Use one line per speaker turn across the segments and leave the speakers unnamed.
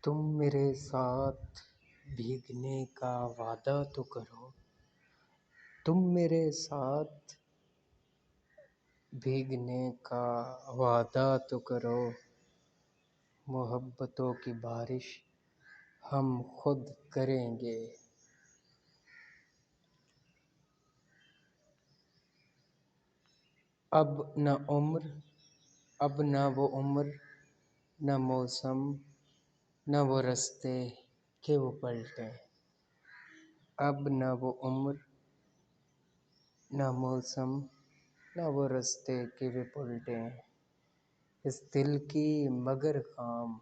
تم میرے ساتھ بھیگنے کا وعدہ تو کرو، تم میرے ساتھ بھیگنے کا وعدہ تو کرو، محبتوں کی بارش ہم خود کریں گے۔ اب نہ عمر، اب نہ وہ عمر، نہ موسم، نہ وہ رستے کہ وہ پلٹیں۔ اب نہ وہ عمر، نہ موسم، نہ وہ رستے کہ وہ پلٹیں۔ اس دل کی مگر خام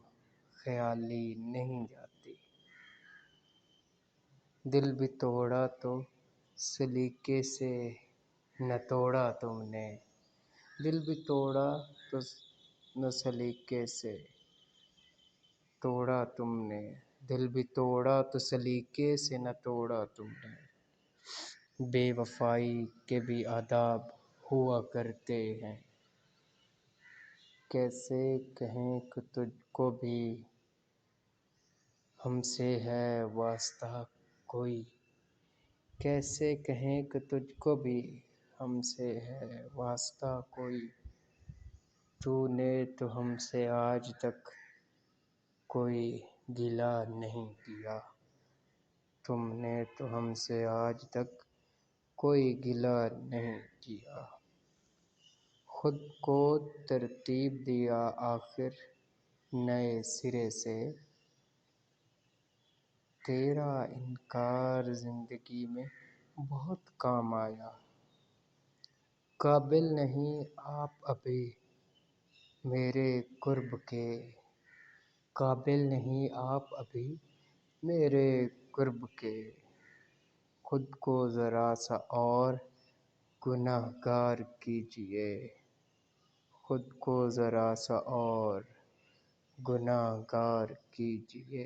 خیالی نہیں جاتی۔ دل بھی توڑا تو سلیقے سے نہ توڑا تم نے، دل بھی توڑا تو نہ سلیقے سے توڑا تم نے، دل بھی توڑا تو سلیقے سے نہ توڑا تم نے۔ بے وفائی کے بھی آداب ہوا کرتے ہیں، کیسے کہیں کہ تجھ کو بھی ہم سے ہے واسطہ کوئی، کیسے کہیں کہ تجھ کو بھی ہم سے ہے واسطہ کوئی۔ تو نے تو ہم سے آج تک کوئی گلہ نہیں کیا، تم نے تو ہم سے آج تک کوئی گلہ نہیں کیا۔ خود کو ترتیب دیا آخر نئے سرے سے، تیرا انکار زندگی میں بہت کام آیا۔ قابل نہیں آپ ابھی میرے قرب کے، قابل نہیں آپ ابھی میرے قرب کے۔ خود کو ذرا سا اور گناہ گار کیجئے، خود کو ذرا سا اور گناہ گار کیجئے۔